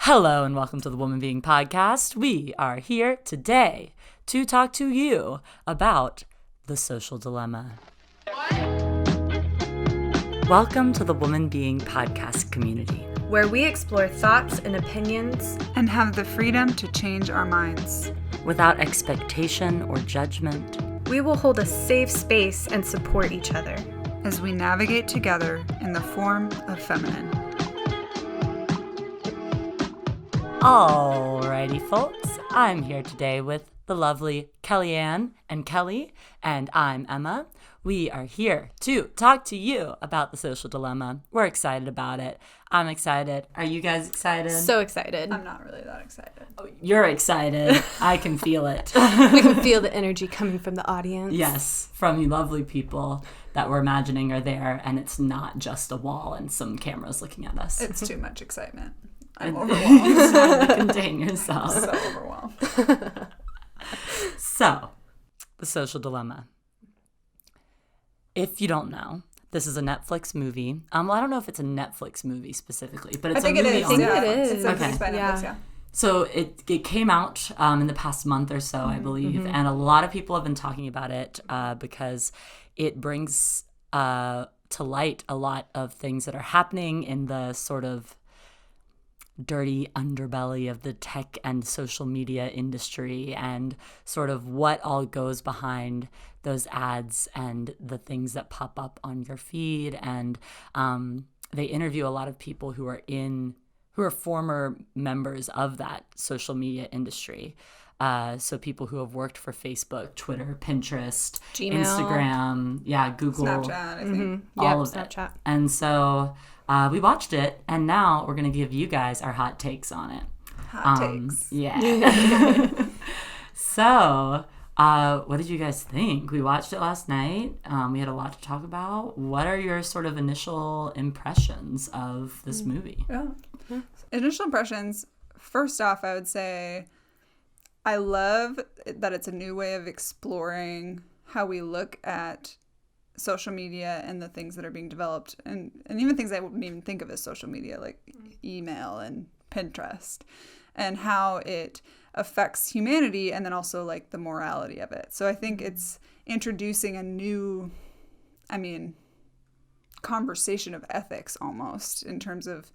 Hello and welcome to the Woman Being Podcast. We are here today to talk to you about the social dilemma. Welcome to the Woman Being Podcast community, where we explore thoughts and opinions and have the freedom to change our minds. Without expectation or judgment, we will hold a safe space and support each other as we navigate together in the form of feminine. Alrighty, folks, I'm here today with the lovely Kellyanne and Kelly, and I'm Emma. We are here to talk to you about the social dilemma. We're excited about it. I'm excited. Are you guys excited? So excited. I'm not really that excited. Oh, you're excited. I can feel it. We can feel the energy coming from the audience. Yes, from you lovely people that we're imagining are there, and it's not just a wall and some cameras looking at us. It's too much excitement. I'm overwhelmed. overwhelmed. It's hard to contain yourself. So overwhelmed. So, the social dilemma. If you don't know, this is a Netflix movie. Well, I don't know if it's a Netflix movie specifically, but it's a movie. It is. on I think Netflix. it is. It's Okay. by Netflix, yeah. So it came out in the past month or so, I believe, and a lot of people have been talking about it because it brings to light a lot of things that are happening in the sort of dirty underbelly of the tech and social media industry and sort of what all goes behind those ads and the things that pop up on your feed. And they interview a lot of people who are former members of that social media industry. So people who have worked for Facebook, Twitter, Pinterest, Gmail. Instagram, Google, Snapchat, I think. all of Snapchat. it. And so we watched it, and now we're going to give you guys our hot takes on it. Hot takes. Yeah. So, what did you guys think? We watched it last night. We had a lot to talk about. What are your sort of initial impressions of this movie? Yeah. Initial impressions, first off, I would say I love that it's a new way of exploring how we look at social media and the things that are being developed and even things I wouldn't even think of as social media, like email and Pinterest, and how it affects humanity and then also like the morality of it. So I think it's introducing a new, conversation of ethics almost, in terms of,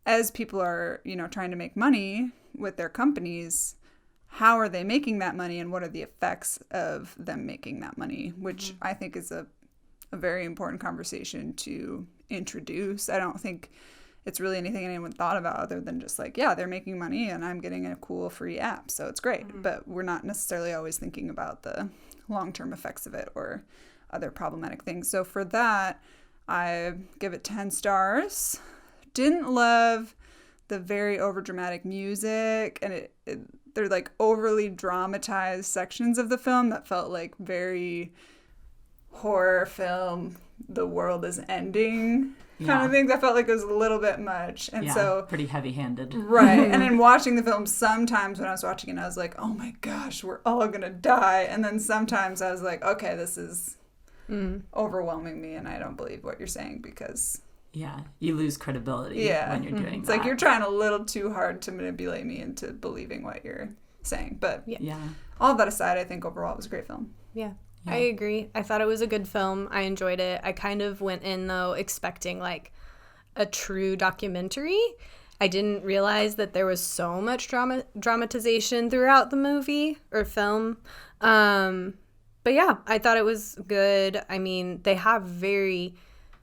as people are, trying to make money with their companies, how are they making that money and what are the effects of them making that money, which I think is a very important conversation to introduce. I don't think it's really anything anyone thought about other than just like, yeah, they're making money and I'm getting a cool free app, so it's great. But we're not necessarily always thinking about the long-term effects of it or other problematic things. So for that, I give it 10 stars. Didn't love the very overdramatic music, and they're like overly dramatized sections of the film that felt like very horror film, the world is ending kind of things. I felt like it was a little bit much. And so pretty heavy-handed. Right. And in watching the film, sometimes when I was watching it, I was like, oh my gosh, we're all going to die. And then sometimes I was like, okay, this is overwhelming me and I don't believe what you're saying because... Yeah, you lose credibility when you're doing it's that. Like you're trying a little too hard to manipulate me into believing what you're saying. But all that aside, I think overall it was a great film. Yeah. I agree. I thought it was a good film. I enjoyed it. I kind of went in, though, expecting, like, a true documentary. I didn't realize that there was so much dramatization throughout the movie or film. But, yeah, I thought it was good. I mean, they have very,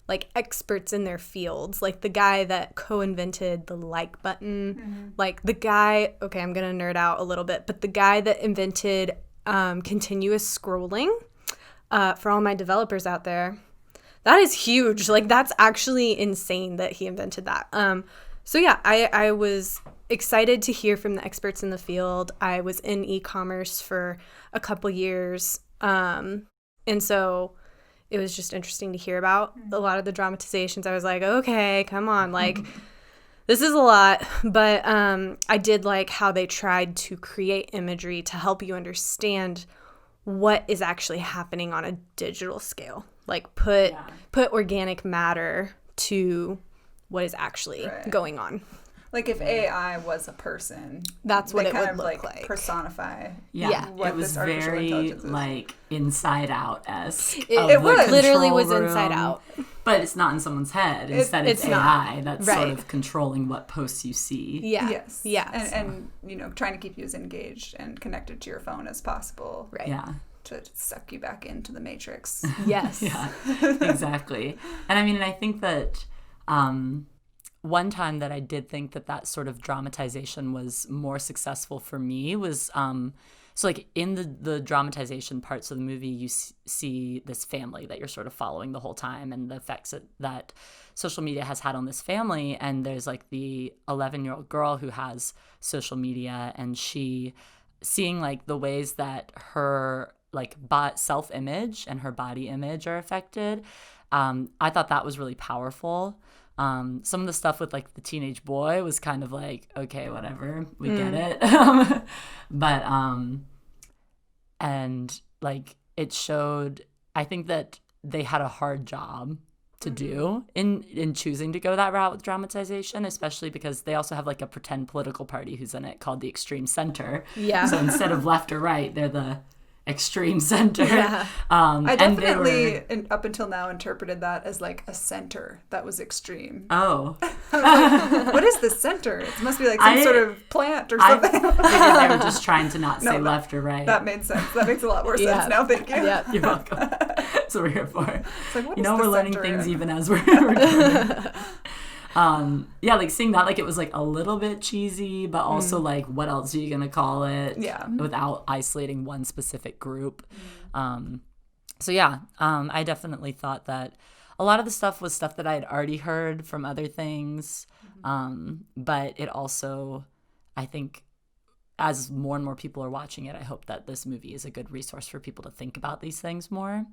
like, experts in their fields. Like, the guy that co-invented the like button. Like, the guy... Okay, I'm going to nerd out a little bit. But the guy that invented continuous scrolling... for all my developers out there, that is huge. Like, that's actually insane that he invented that. So yeah, I was excited to hear from the experts in the field. I was in e-commerce for a couple years. And so it was just interesting to hear about a lot of the dramatizations. I was like, okay, come on. Like, this is a lot. But I did like how they tried to create imagery to help you understand what is actually happening on a digital scale. Like put organic matter to what is actually going on. Like if AI was a person, That's what they it kind would of look like like. personify. Yeah, what it was this artificial very intelligence is. like Inside Out-esque. It was. literally was Inside Out. But it's not in someone's head. Instead, it's it's AI not. that's Right. sort of controlling what posts you see. Yeah. Yes. Yeah. And you know, trying to keep you as engaged and connected to your phone as possible. Right. Yeah. To suck you back into the matrix. Yes. Yeah, exactly. And I mean, and I think that one time that I did think that that sort of dramatization was more successful for me was so like in the dramatization parts of the movie, you see this family that you're sort of following the whole time and the effects that social media has had on this family. And there's like the 11-year-old girl who has social media, and she seeing like the ways that her like self-image and her body image are affected. I thought that was really powerful. Some of the stuff with like the teenage boy was kind of like, okay, whatever, we get it. But and like it showed, I think that they had a hard job to do in choosing to go that route with dramatization, especially because they also have like a pretend political party who's in it called the Extreme Center. Yeah. So instead of left or right, they're the extreme center. Yeah. I definitely, up until now, interpreted that as like a center that was extreme. Oh. What is the center? It must be like some sort of plant or something. I figured they were just trying to not say No, left or right. That made sense. That makes a lot more Yeah. sense now. Thank you. Yeah. You're welcome. That's what we're here for. It's like, what You is know, the we're learning center things in? even as we're recording. Yeah, like seeing that, like it was like a little bit cheesy, but also like, what else are you gonna call it? Yeah. Without isolating one specific group. So yeah, I definitely thought that a lot of the stuff was stuff that I had already heard from other things, but it also, I think, as more and more people are watching it, I hope that this movie is a good resource for people to think about these things more,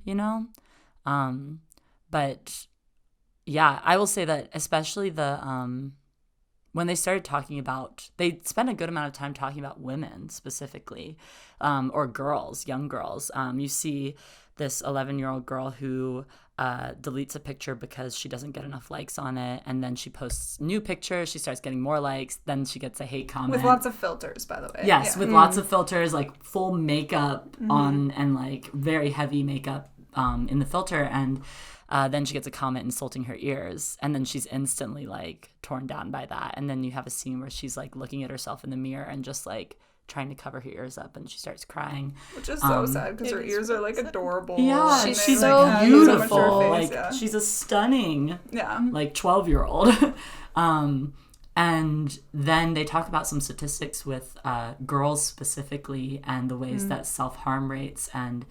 you know? But yeah, I will say that especially when they started talking about, they spent a good amount of time talking about women specifically, or girls, young girls. You see this 11-year-old girl who deletes a picture because she doesn't get enough likes on it, and then she posts new pictures, she starts getting more likes, then she gets a hate comment. With lots of filters, by the way. Yes, Yeah. with lots of filters, like full makeup on, and like very heavy makeup in the filter, and then she gets a comment insulting her ears, and then she's instantly like torn down by that. And then you have a scene where she's like looking at herself in the mirror and just like trying to cover her ears up, and she starts crying. Which is so sad because her ears are like adorable. Yeah, and she's they, so like, add so much to her beautiful. face, Like yeah. she's a stunning Yeah. like 12-year-old. And then they talk about some statistics with girls specifically, and the ways that self-harm rates and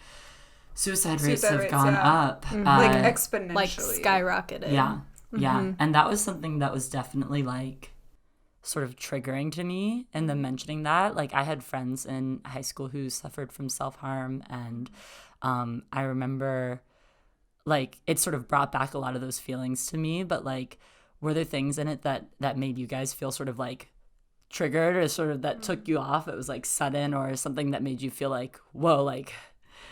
suicide rates have gone up. Like exponentially. Like skyrocketed. Yeah. Yeah. And that was something that was definitely like sort of triggering to me. And then mentioning that, like I had friends in high school who suffered from self-harm. And I remember like it sort of brought back a lot of those feelings to me. But like, were there things in it that made you guys feel sort of like triggered, or sort of that took you off? It was like sudden, or something that made you feel like, whoa, like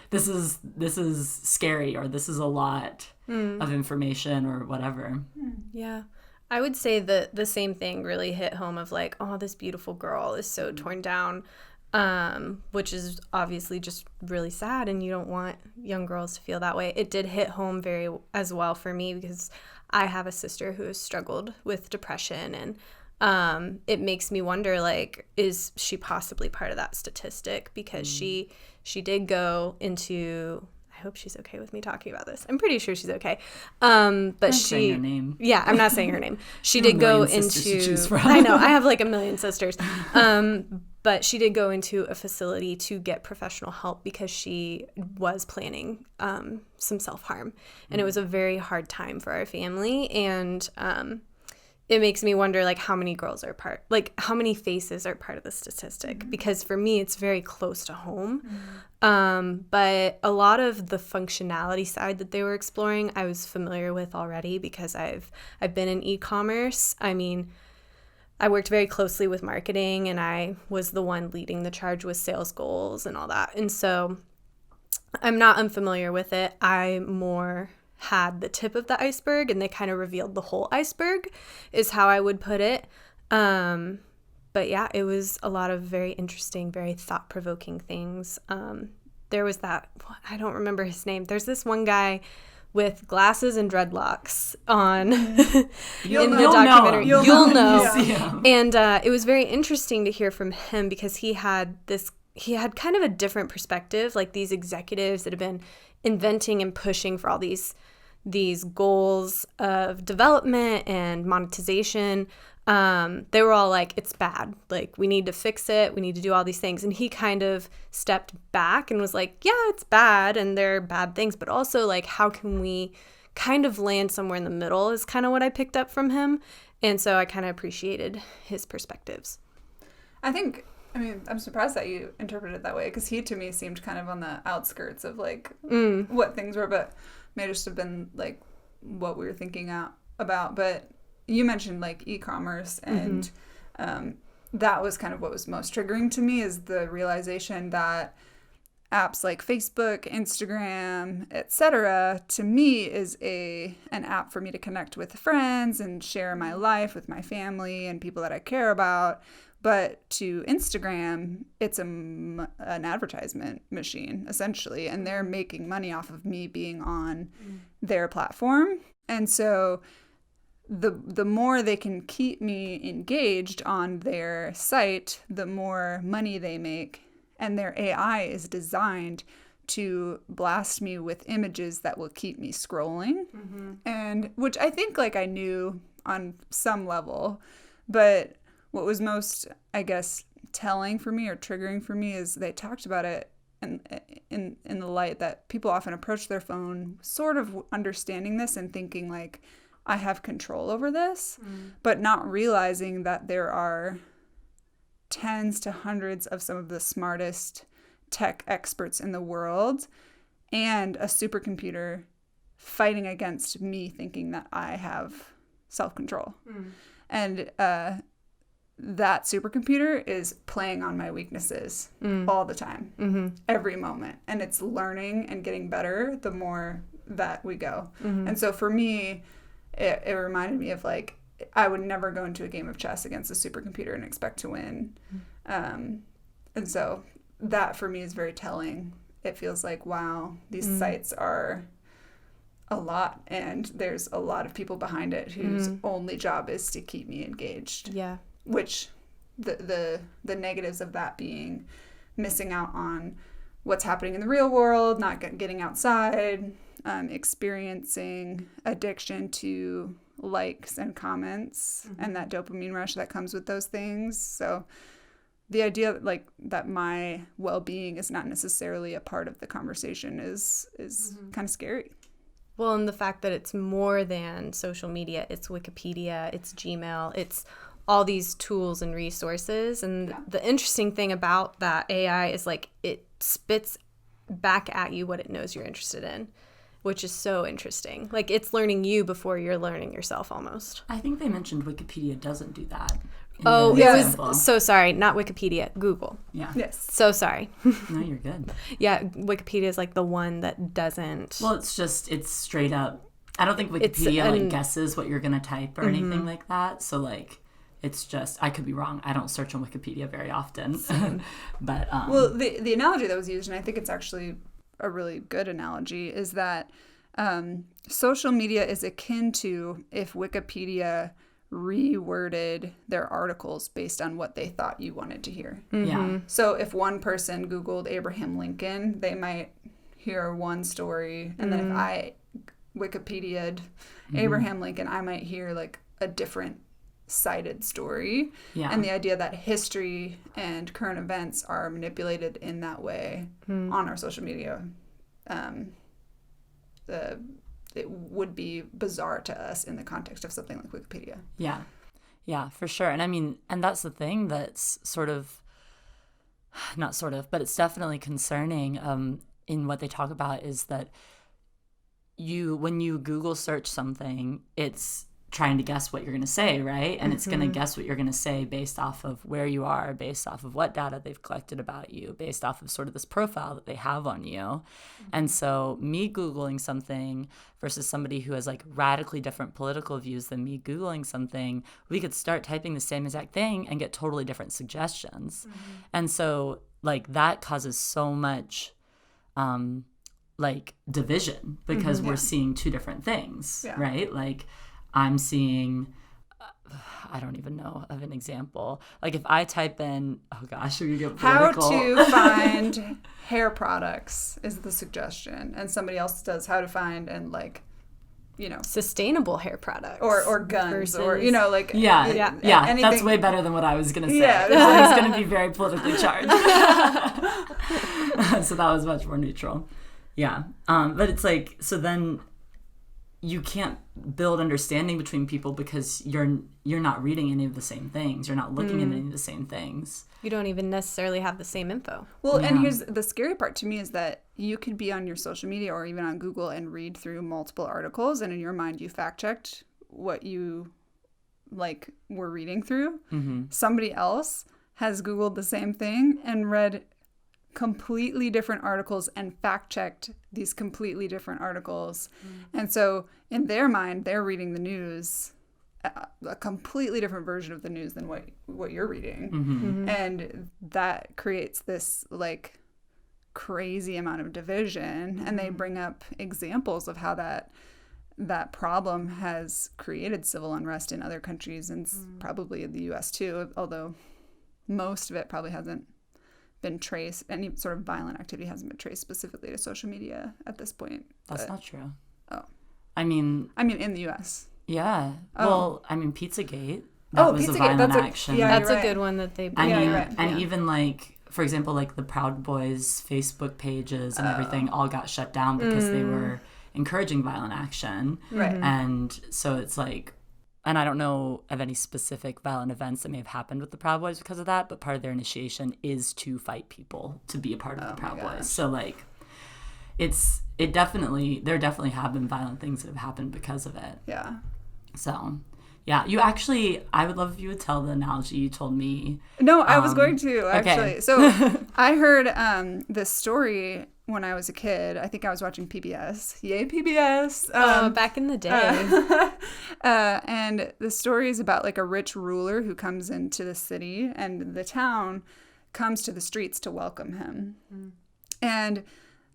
this is scary, or this is a lot of information, or whatever. Yeah. I would say that the same thing really hit home of like, oh, this beautiful girl is so torn down, which is obviously just really sad, and you don't want young girls to feel that way. It did hit home very as well for me because I have a sister who has struggled with depression, and it makes me wonder, like, is she possibly part of that statistic? Because she did go into, I hope she's okay with me talking about this. I'm pretty sure she's okay. But she, saying her name. yeah, I'm not saying her name. She You have did a go million sisters to into, choose from. I know, I have like a million sisters. But she did go into a facility to get professional help because she was planning some self-harm. And it was a very hard time for our family. And it makes me wonder, like, how many girls are how many faces are part of the statistic? Because for me, it's very close to home. But a lot of the functionality side that they were exploring, I was familiar with already because I've been in e-commerce. I mean, I worked very closely with marketing, and I was the one leading the charge with sales goals and all that. And so I'm not unfamiliar with it. I more had the tip of the iceberg, and they kind of revealed the whole iceberg is how I would put it. But yeah, it was a lot of very interesting, very thought-provoking things. There was that, I don't remember his name. There's this one guy with glasses and dreadlocks on in the documentary. You'll know. Yeah. And it was very interesting to hear from him because he had kind of a different perspective, like these executives that have been inventing and pushing for all these goals of development and monetization. They were all like, it's bad. Like, we need to fix it. We need to do all these things. And he kind of stepped back and was like, yeah, it's bad and there are bad things, but also like, how can we kind of land somewhere in the middle is kind of what I picked up from him. And so I kind of appreciated his perspectives. I'm surprised that you interpreted it that way, because he to me seemed kind of on the outskirts of like what things were, but may just have been like what we were thinking about. But you mentioned like e-commerce, and that was kind of what was most triggering to me, is the realization that apps like Facebook, Instagram, etc., to me is an app for me to connect with friends and share my life with my family and people that I care about. But to Instagram, it's an advertisement machine, essentially, and they're making money off of me being on their platform. And so the more they can keep me engaged on their site, the more money they make. And their AI is designed to blast me with images that will keep me scrolling. And which I think like I knew on some level, but what was most, I guess, telling for me or triggering for me is they talked about it in the light that people often approach their phone sort of understanding this and thinking like, I have control over this, but not realizing that there are tens to hundreds of some of the smartest tech experts in the world and a supercomputer fighting against me thinking that I have self-control. And that supercomputer is playing on my weaknesses all the time, every moment. And it's learning and getting better the more that we go. And so for me, it reminded me of like, I would never go into a game of chess against a supercomputer and expect to win. And so that for me is very telling. It feels like, wow, these sites are a lot, and there's a lot of people behind it whose only job is to keep me engaged. Yeah. Which the negatives of that being missing out on what's happening in the real world, not getting outside, experiencing addiction to likes and comments and that dopamine rush that comes with those things. So the idea like that my well-being is not necessarily a part of the conversation is kind of scary. Well, and the fact that it's more than social media, it's Wikipedia, it's Gmail, it's all these tools and resources. And the interesting thing about that AI is like it spits back at you what it knows you're interested in, which is so interesting. Like it's learning you before you're learning yourself almost. I think they mentioned Wikipedia doesn't do that. Oh, it was so sorry. Not Wikipedia, Google. Yeah. Yes. So sorry. No, you're good. Yeah, Wikipedia is like the one that doesn't. Well, it's straight up. I don't think Wikipedia like guesses what you're going to type or anything like that. So like, it's just, I could be wrong. I don't search on Wikipedia very often. But well, the analogy that was used, and I think it's actually a really good analogy, is that social media is akin to if Wikipedia reworded their articles based on what they thought you wanted to hear. Yeah. So if one person Googled Abraham Lincoln, they might hear one story, and then if I Wikipedia'd Abraham Lincoln, I might hear like a different cited story. Yeah. And the idea that history and current events are manipulated in that way on our social media, it would be bizarre to us in the context of something like Wikipedia. Yeah. Yeah, for sure. And I mean, and that's the thing that's not sort of, but it's definitely concerning in what they talk about is that when you Google search something, it's trying to guess what you're going to say, right? And it's going to guess what you're going to say based off of where you are, based off of what data they've collected about you, based off of sort of this profile that they have on you. And so me Googling something versus somebody who has like radically different political views than me Googling something, we could start typing the same exact thing and get totally different suggestions. And so like that causes so much like division because we're seeing two different things, right? Like I'm seeing, I don't even know of an example. Like if I type in, oh gosh, we get political. How to find hair products is the suggestion. And somebody else does how to find and like, you know. Sustainable hair products. Or guns versus... or, you know, like. Yeah. Anything. That's way better than what I was going to say. Yeah. It's going to be very politically charged. So that was much more neutral. Yeah. But it's like, so then you can't build understanding between people because you're not reading any of the same things. You're not looking at any of the same things. You don't even necessarily have the same info. Well, and here's the scary part to me is that you could be on your social media or even on Google and read through multiple articles, and in your mind you fact-checked what you like were reading through. Somebody else has Googled the same thing and read completely different articles and fact-checked these completely different articles. And so in their mind, they're reading the news, a completely different version of the news than what you're reading. And that creates this like crazy amount of division. And they bring up examples of how that problem has created civil unrest in other countries and probably in the US too, although most of it probably hasn't been traced. Any sort of violent activity hasn't been traced specifically to social media at this point. That's not true. Oh. I mean in the US. Yeah. Oh. Well, I mean Pizzagate. That was Pizzagate. a violent That's action. That's you're a right. good one that they I mean, right. even like, for example, like the Proud Boys Facebook pages and everything all got shut down because they were encouraging violent action. Right. And so it's like, and I don't know of any specific violent events that may have happened with the Proud Boys because of that, but part of their initiation is to fight people to be a part of the Proud Boys. So like, there definitely have been violent things that have happened because of it. Yeah. So, yeah, I would love if you would tell the analogy you told me. No, I was going to actually. Okay. So I heard this story when I was a kid. I think I was watching PBS. Yay, PBS. Back in the day. And the story is about like a rich ruler who comes into the city and the town comes to the streets to welcome him. And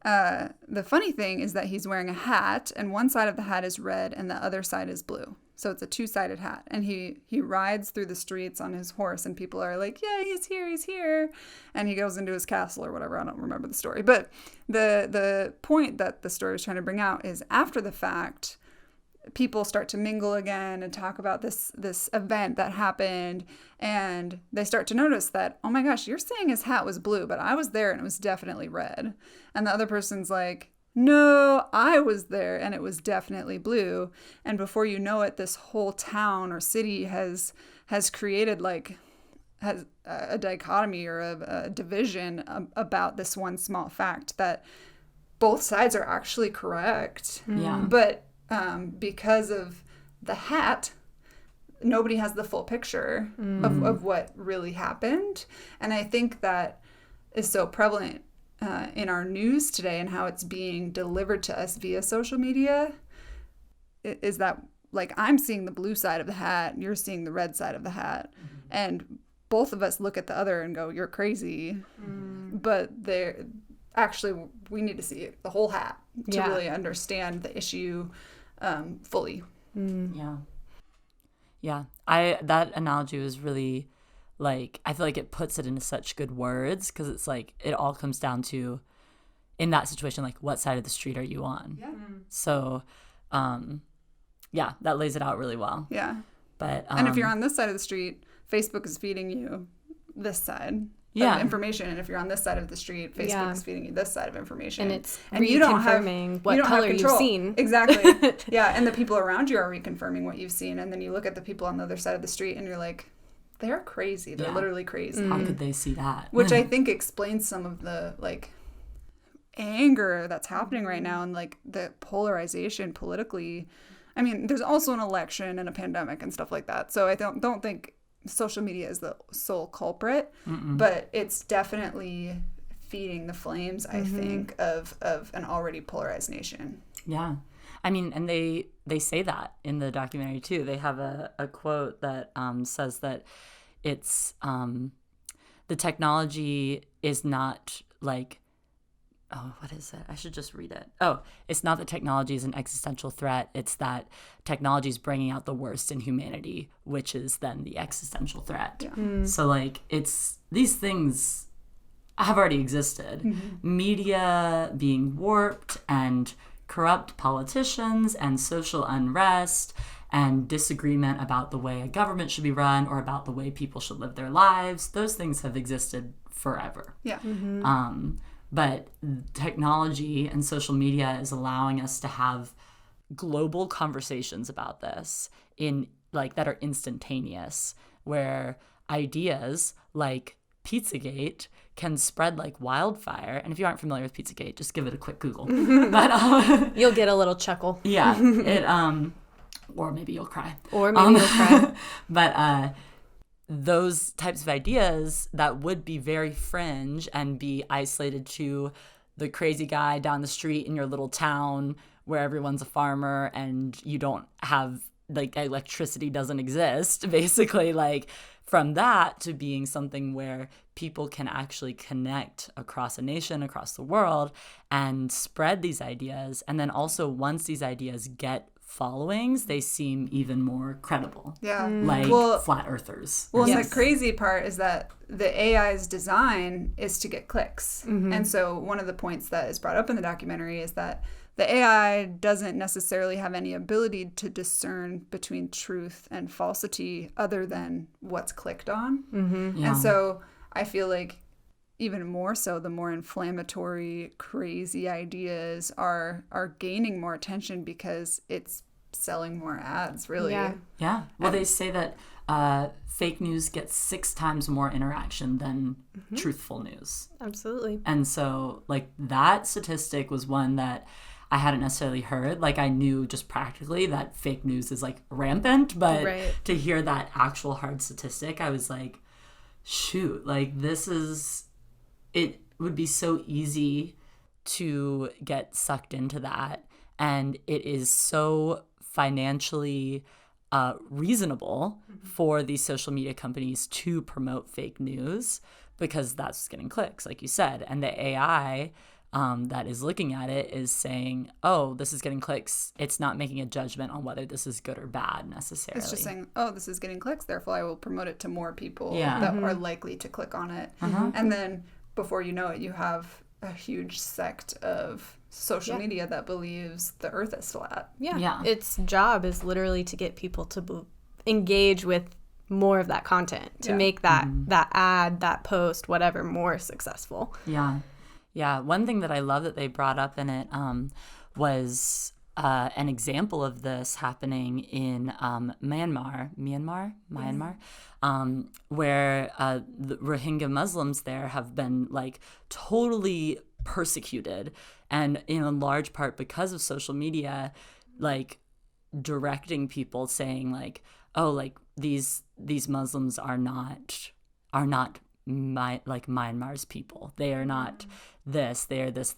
the funny thing is that he's wearing a hat and one side of the hat is red and the other side is blue. So it's a two-sided hat. And he rides through the streets on his horse and people are like, yeah, he's here. And he goes into his castle or whatever. I don't remember the story. But the point that the story is trying to bring out is after the fact, people start to mingle again and talk about this event that happened. And they start to notice that, oh my gosh, you're saying his hat was blue, but I was there and it was definitely red. And the other person's like, no, I was there and it was definitely blue. And before you know it, this whole town or city has created has a dichotomy or a division about this one small fact that both sides are actually correct. Yeah. But because of the hat, nobody has the full picture of what really happened. And I think that is so prevalent in our news today and how it's being delivered to us via social media is that like I'm seeing the blue side of the hat and you're seeing the red side of the hat and both of us look at the other and go, you're crazy. But we need to see the whole hat to really understand the issue fully. Yeah. That analogy was really like, I feel like it puts it into such good words because it's like it all comes down to, in that situation, like what side of the street are you on? Yeah. So, that lays it out really well. Yeah. But and if you're on this side of the street, Facebook is feeding you this side of information, and if you're on this side of the street, Facebook is feeding you this side of information, and it's you don't have what color you've seen. Exactly. Yeah, and the people around you are reconfirming what you've seen, and then you look at the people on the other side of the street, and you're like, they're crazy. They're literally crazy. How could they see that? Which I think explains some of the like anger that's happening right now and like the polarization politically I mean, there's also an election and a pandemic and stuff like that. So I don't think social media is the sole culprit, but it's definitely feeding the flames, I think, of an already polarized nation. Yeah. I mean, and they say that in the documentary too. They have a quote that says that it's the technology is not like, oh, what is it? I should just read it. Oh, it's not that technology is an existential threat. It's that technology is bringing out the worst in humanity, which is then the existential threat. Yeah. So like these things have already existed. Media being warped and corrupt politicians and social unrest and disagreement about the way a government should be run or about the way people should live their lives. Those things have existed forever. Yeah. But technology and social media is allowing us to have global conversations about this in like that are instantaneous, where ideas like Pizzagate can spread like wildfire. And if you aren't familiar with Pizzagate, just give it a quick Google. But You'll get a little chuckle. yeah, it or maybe you'll cry. Or maybe you'll cry. But those types of ideas that would be very fringe and be isolated to the crazy guy down the street in your little town where everyone's a farmer and you don't have like electricity doesn't exist, basically, like from that to being something where people can actually connect across a nation, across the world, and spread these ideas. And then also once these ideas get followings, they seem even more credible. Yeah. Like flat earthers. Well, and the crazy part is that the AI's design is to get clicks. And so one of the points that is brought up in the documentary is that the AI doesn't necessarily have any ability to discern between truth and falsity other than what's clicked on. Yeah. And so I feel like even more so, the more inflammatory, crazy ideas are gaining more attention because it's selling more ads, really. Yeah. Well, they say that fake news gets 6 times more interaction than truthful news. Absolutely. And so, like, that statistic was one that I hadn't necessarily heard. Like, I knew just practically that fake news is, like, rampant. But to hear that actual hard statistic, I was like, shoot, like, this is... It would be so easy to get sucked into that. And it is so financially reasonable for these social media companies to promote fake news because that's getting clicks, like you said. And the AI that is looking at it is saying, oh, this is getting clicks. It's not making a judgment on whether this is good or bad necessarily. It's just saying, oh, this is getting clicks, therefore I will promote it to more people Yeah. that are likely to click on it. And then before you know it, you have a huge sect of social media that believes the earth is flat. Yeah. Its job is literally to get people to engage with more of that content, to make that ad, that post, whatever, more successful. Yeah. One thing that I love that they brought up in it was an example of this happening in Myanmar, where the Rohingya Muslims there have been like totally persecuted, and in large part because of social media, like directing people saying like, oh, like these Muslims are not Myanmar's people. They are not this, they are this,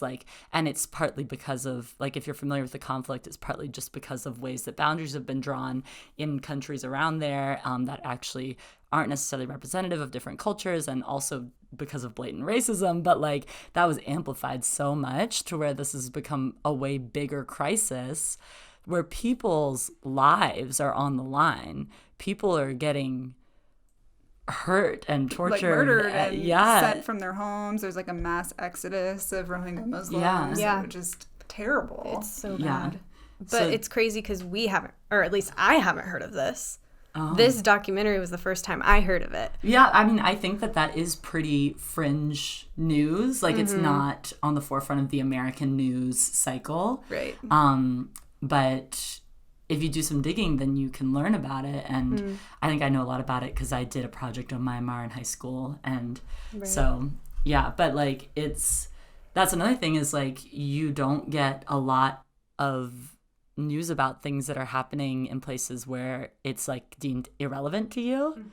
like, and it's partly because of, like, if you're familiar with the conflict, it's partly just because of ways that boundaries have been drawn in countries around there that actually aren't necessarily representative of different cultures, and also because of blatant racism, but like that was amplified so much to where this has become a way bigger crisis where people's lives are on the line. People are getting hurt and tortured, like murdered and sent from their homes. There's like a mass exodus of Rohingya Muslims. Which is terrible. It's so bad. But it's crazy because we haven't, or at least I haven't heard of this. This documentary was the first time I heard of it. Yeah, I mean, I think that is pretty fringe news. Like, it's not on the forefront of the American news cycle. Right. But if you do some digging, then you can learn about it. And I think I know a lot about it because I did a project on Myanmar in high school. And so, yeah, but like that's another thing is like you don't get a lot of news about things that are happening in places where it's like deemed irrelevant to you.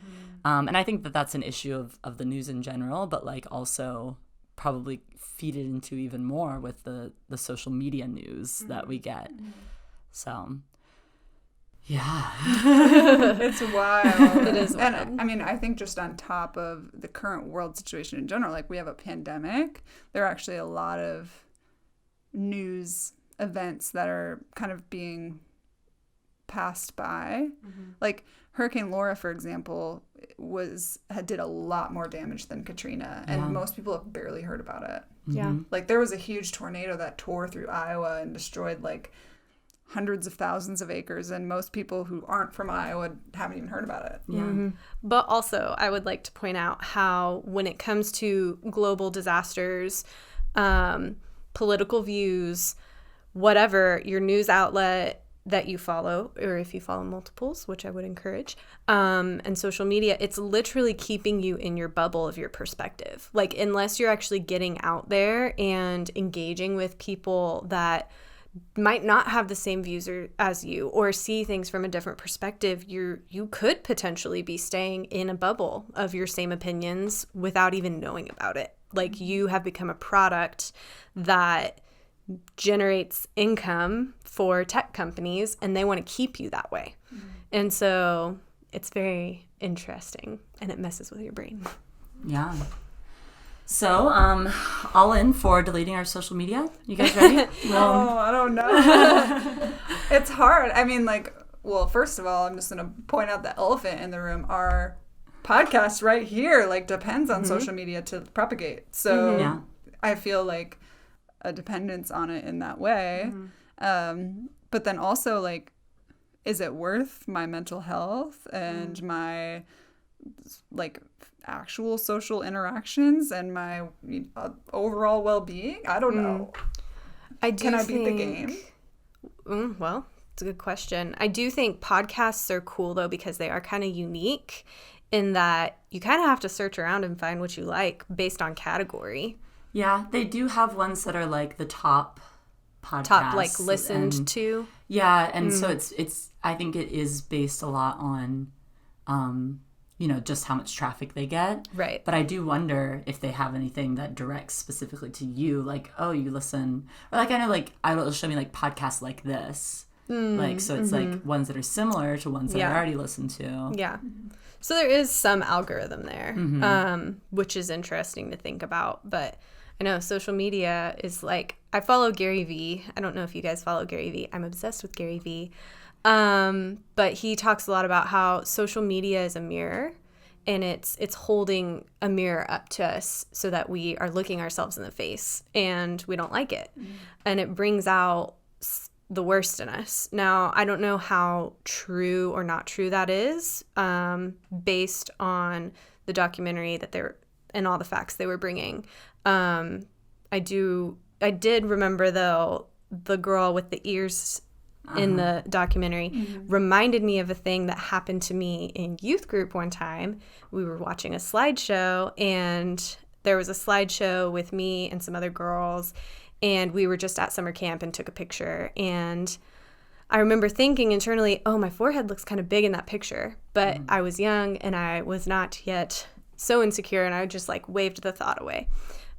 And I think that that's an issue of the news in general, but like also probably feed it into even more with the social media news that we get. So yeah. It's wild. It is wild. And I mean, I think just on top of the current world situation in general, like we have a pandemic, there are actually a lot of news events that are kind of being passed by. Like Hurricane Laura, for example, did a lot more damage than Katrina, and most people have barely heard about it. Yeah. Like there was a huge tornado that tore through Iowa and destroyed like hundreds of thousands of acres, and most people who aren't from Iowa haven't even heard about it. Yeah. But also, I would like to point out how when it comes to global disasters, political views, whatever your news outlet that you follow, or if you follow multiples, which I would encourage, and social media, it's literally keeping you in your bubble of your perspective. Like, unless you're actually getting out there and engaging with people that might not have the same views as you or see things from a different perspective, you could potentially be staying in a bubble of your same opinions without even knowing about it. Like, you have become a product that generates income for tech companies, and they want to keep you that way. And so it's very interesting, and it messes with your brain. Yeah. So, all in for deleting our social media. You guys ready? Oh, I don't know. It's hard. I mean, like, well, first of all, I'm just going to point out the elephant in the room. Our podcast right here, like, depends on social media to propagate. So Yeah. I feel like a dependence on it in that way. But then also, like, is it worth my mental health and my, like, actual social interactions and my overall well-being? I don't know. Can I beat the game? Well, it's a good question. I do think podcasts are cool, though, because they are kind of unique in that you kind of have to search around and find what you like based on category. Yeah, they do have ones that are like the top podcasts. Top, like, listened to. Yeah, and so it's I think it is based a lot on just how much traffic they get. Right. But I do wonder if they have anything that directs specifically to you, like, oh, you listen, or like I know, like, it'll show me like podcasts like this, like, so it's like ones that are similar to ones that I already listened to. Yeah. So there is some algorithm there, which is interesting to think about. But I know social media is like, I follow Gary Vee. I don't know if you guys follow Gary Vee. I'm obsessed with Gary Vee. But he talks a lot about how social media is a mirror, and it's holding a mirror up to us so that we are looking ourselves in the face and we don't like it. And it brings out the worst in us. Now, I don't know how true or not true that is, based on the documentary and all the facts they were bringing. I did remember, though, the girl with the ears in the documentary reminded me of a thing that happened to me in youth group one time. We were watching a slideshow, and there was a slideshow with me and some other girls, and we were just at summer camp and took a picture. And I remember thinking internally, oh, my forehead looks kind of big in that picture. But I was young and I was not yet so insecure, and I just like waved the thought away.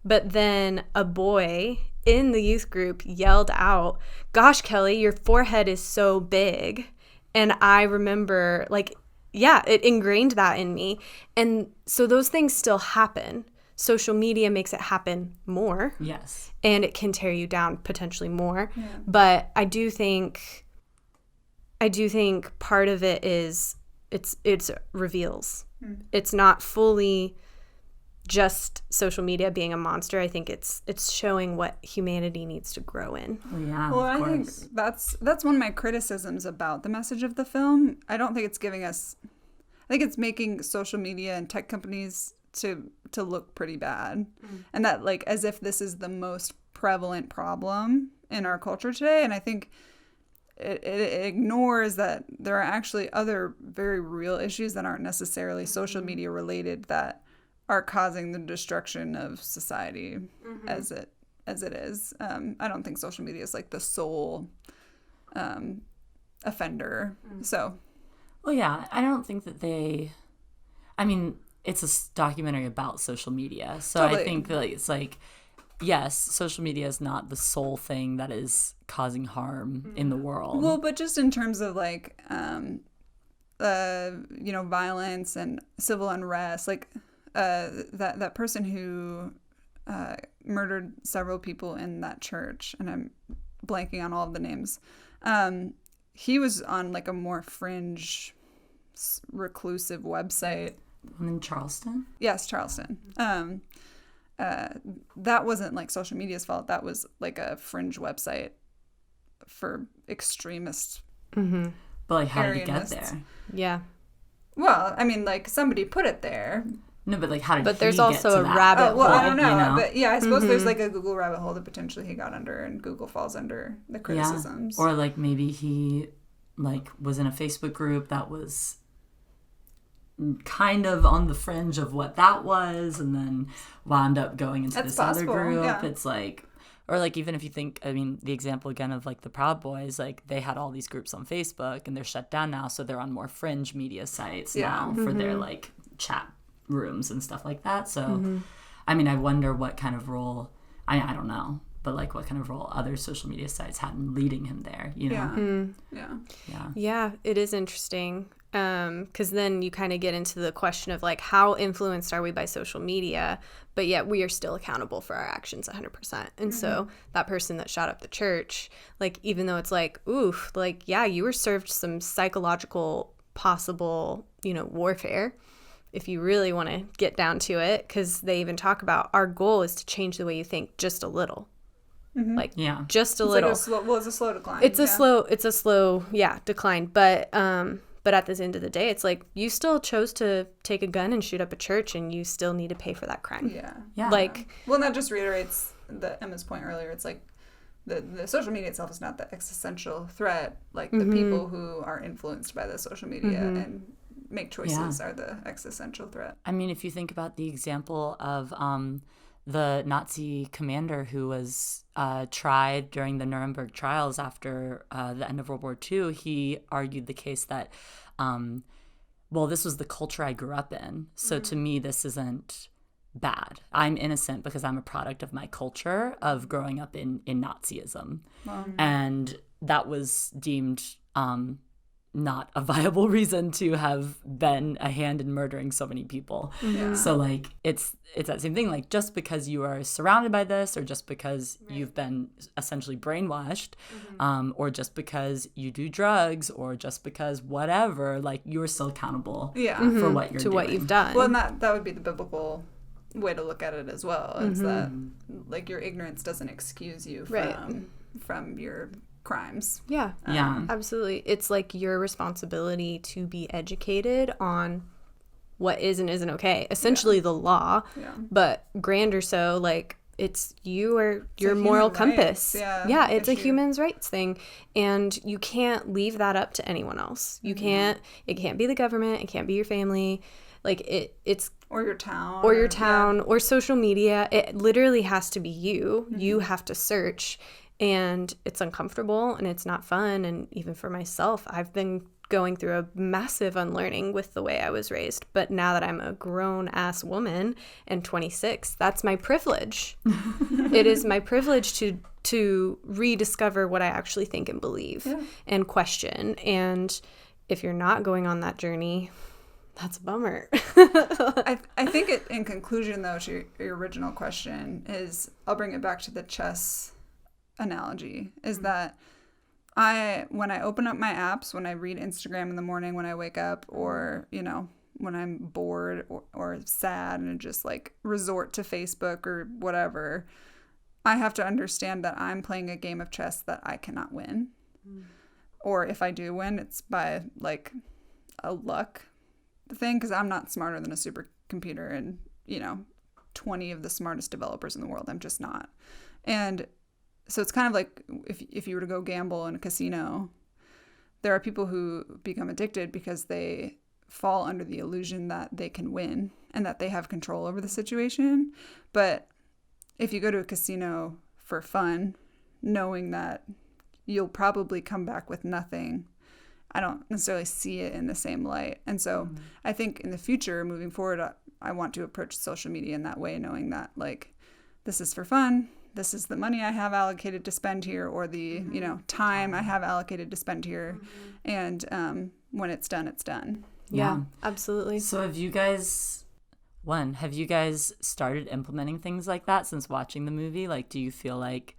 But then a boy in the youth group yelled out, "Gosh, Kelly, your forehead is so big." And I remember, like, yeah, it ingrained that in me. And so those things still happen. Social media makes it happen more. Yes. And it can tear you down potentially more. Yeah. But I do think part of it is it's reveals. It's not fully just social media being a monster. I think it's showing what humanity needs to grow in. Yeah. Well, I think that's one of my criticisms about the message of the film. I don't think it's giving us. I think it's making social media and tech companies to look pretty bad, and that, like, as if this is the most prevalent problem in our culture today. And I think it ignores that there are actually other very real issues that aren't necessarily social media related that are causing the destruction of society as it is. I don't think social media is like the sole offender. So, Well, yeah, I don't think that I mean, it's a documentary about social media. So Totally. I think that it's like, yes, social media is not the sole thing that is causing harm in the world. well, but just in terms of like, violence and civil unrest, like that person who murdered several people in that church, and I'm blanking on all of the names. He was on like a more fringe, reclusive website. In Charleston? Yes, Charleston. That wasn't like social media's fault. That was like a fringe website for extremist. Mm-hmm. But like, how did it get Aryanists. there? Yeah. Well, I mean, like somebody put it there. No, but like, how did But he there's get also to a that? rabbit Oh, well, I hole, don't know, you know? but yeah, I suppose there's like a Google rabbit hole that potentially he got under, and Google falls under the criticisms. Or like maybe he like was in a Facebook group that was kind of on the fringe of what that was, and then wound up going into That's this possible, other group. yeah. It's like, or like, even if you think, I mean, the example again of like the Proud Boys, like they had all these groups on Facebook and they're shut down now, so they're on more fringe media sites now for their like chat rooms and stuff like that. So I mean, I wonder what kind of role, I don't know, but like what kind of role other social media sites had in leading him there, you know? Yeah. Yeah, it is interesting. Because then you kind of get into the question of like, how influenced are we by social media, but yet we are still accountable for our actions 100%. And so that person that shot up the church, like, even though it's like, oof, like, yeah, you were served some psychological possible, warfare, if you really want to get down to it, because they even talk about our goal is to change the way you think just a little. Like, just a It's little. like it's a slow decline. It's a slow decline. But at this end of the day, it's like you still chose to take a gun and shoot up a church, and you still need to pay for that crime. Yeah. Like, Well, and that just reiterates Emma's point earlier. It's like the social media itself is not the existential threat. Like the people who are influenced by the social media and make choices are the existential threat. I mean, if you think about the example of the Nazi commander who was tried during the Nuremberg trials after the end of World War II, he argued the case that, well, this was the culture I grew up in. So to me, this isn't bad. I'm innocent because I'm a product of my culture of growing up in Nazism. And that was deemed not a viable reason to have been a hand in murdering so many people. So like it's that same thing, like just because you are surrounded by this, or just because you've been essentially brainwashed, or just because you do drugs, or just because whatever, like you're still accountable for what you're doing. what you've done. Well, and that would be the biblical way to look at it as well. Is that like your ignorance doesn't excuse you from your crimes. Yeah. Absolutely. It's like your responsibility to be educated on what is and isn't okay. Essentially the law, but grander so, like it's your moral compass. It's a human rights thing, and you can't leave that up to anyone else. You can't. It can't be the government. It can't be your family. Like it's or your town or social media. It literally has to be you. You have to search. And it's uncomfortable and it's not fun. And even for myself, I've been going through a massive unlearning with the way I was raised. But now that I'm a grown-ass woman and 26, that's my privilege. It is my privilege to rediscover what I actually think and believe and question. And if you're not going on that journey, that's a bummer. I think in conclusion, though, to your original question is, I'll bring it back to the chess analogy, is that when I open up my apps, when I read Instagram in the morning when I wake up, or when I'm bored or sad and just like resort to Facebook or whatever, I have to understand that I'm playing a game of chess that I cannot win. Or if I do win, it's by like a luck thing, because I'm not smarter than a supercomputer and 20 of the smartest developers in the world. I'm just not. And so it's kind of like if you were to go gamble in a casino, there are people who become addicted because they fall under the illusion that they can win and that they have control over the situation. But if you go to a casino for fun, knowing that you'll probably come back with nothing. I don't necessarily see it in the same light. And so I think in the future, moving forward, I want to approach social media in that way, knowing that like this is for fun. This is the money I have allocated to spend here, or the, you know, time I have allocated to spend here. And when it's done, it's done. Yeah, absolutely. So have you guys started implementing things like that since watching the movie? Like, do you feel like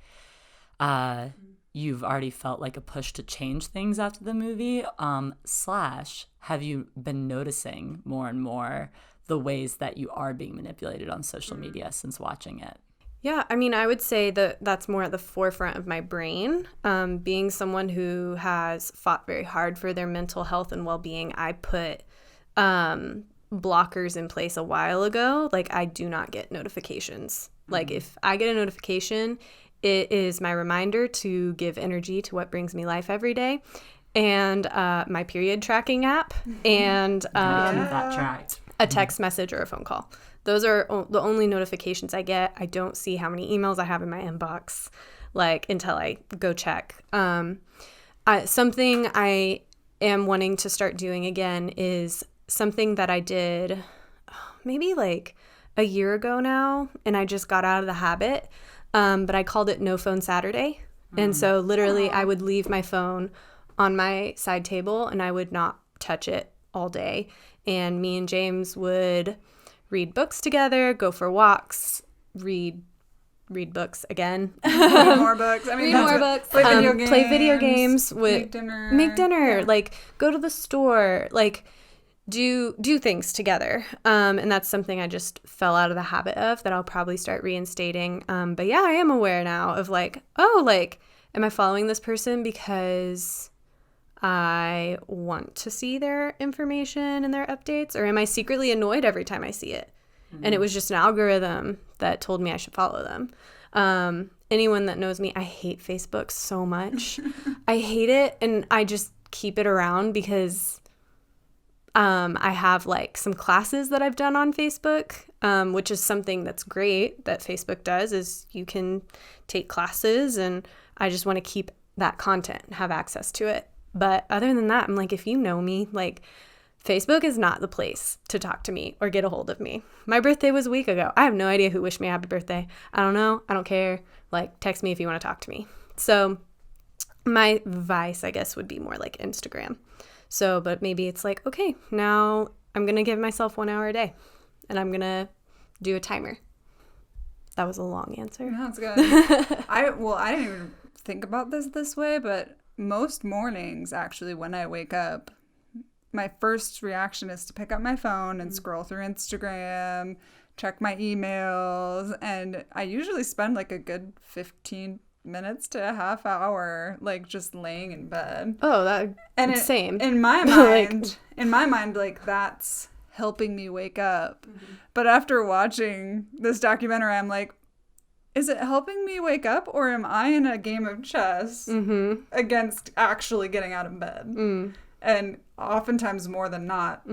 you've already felt like a push to change things after the movie? / have you been noticing more and more the ways that you are being manipulated on social media since watching it? Yeah, I mean, I would say that that's more at the forefront of my brain. Being someone who has fought very hard for their mental health and well-being, I put blockers in place a while ago. Like, I do not get notifications. Like, if I get a notification, it is my reminder to give energy to what brings me life every day. And my period tracking app and That tracked. a text message or a phone call. Those are the only notifications I get. I don't see how many emails I have in my inbox, like, until I go check. Something I am wanting to start doing again is something that I did maybe like a year ago now, and I just got out of the habit. But I called it No Phone Saturday. And so literally I would leave my phone on my side table and I would not touch it all day. And me and James would read books together, go for walks, read books again. Read more books. I mean, Read more books. Play video games. Make dinner. Yeah. Like, go to the store. Like, do things together. And that's something I just fell out of the habit of that I'll probably start reinstating. But yeah, I am aware now of like, oh, like, am I following this person because I want to see their information and their updates, or am I secretly annoyed every time I see it? And it was just an algorithm that told me I should follow them. Anyone that knows me, I hate Facebook so much. I hate it, and I just keep it around because I have like some classes that I've done on Facebook, which is something that's great that Facebook does, is you can take classes, and I just want to keep that content and have access to it. But other than that, I'm like, if you know me, like, Facebook is not the place to talk to me or get a hold of me. My birthday was a week ago. I have no idea who wished me a happy birthday. I don't know. I don't care. Like, text me if you want to talk to me. So my vice, I guess, would be more like Instagram. So, but maybe it's like, okay, now I'm going to give myself 1 hour a day and I'm going to do a timer. That was a long answer. No, that's good. I didn't even think about this way, but most mornings, actually, when I wake up, my first reaction is to pick up my phone and scroll through Instagram, check my emails, and I usually spend like a good 15 minutes to a half hour, like, just laying in bed. Oh, same. In my mind, like, that's helping me wake up. But after watching this documentary, I'm like, is it helping me wake up, or am I in a game of chess against actually getting out of bed? And oftentimes, more than not,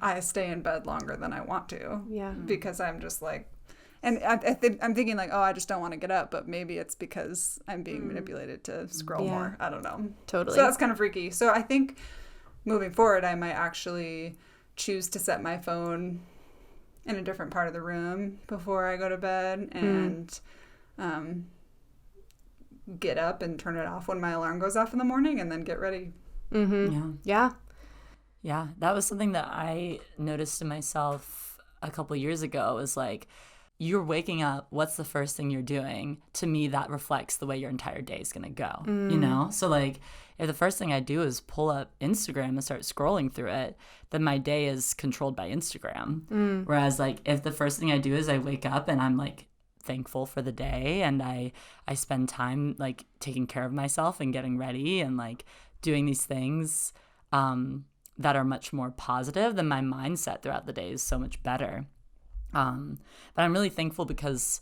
I stay in bed longer than I want to. Yeah. Because I'm just like, and I'm thinking like, oh, I just don't want to get up, but maybe it's because I'm being manipulated to scroll more. I don't know. Totally. So that's kind of freaky. So I think moving forward, I might actually choose to set my phone in a different part of the room before I go to bed, and get up and turn it off when my alarm goes off in the morning, and then get ready. Yeah. Yeah, that was something that I noticed in myself a couple years ago. Is like, you're waking up, what's the first thing you're doing? To me, that reflects the way your entire day is going to go, you know? So, like, if the first thing I do is pull up Instagram and start scrolling through it, then my day is controlled by Instagram. Whereas, like, if the first thing I do is I wake up and I'm, like, thankful for the day, and I spend time, like, taking care of myself and getting ready and, like, doing these things that are much more positive, then my mindset throughout the day is so much better. But I'm really thankful because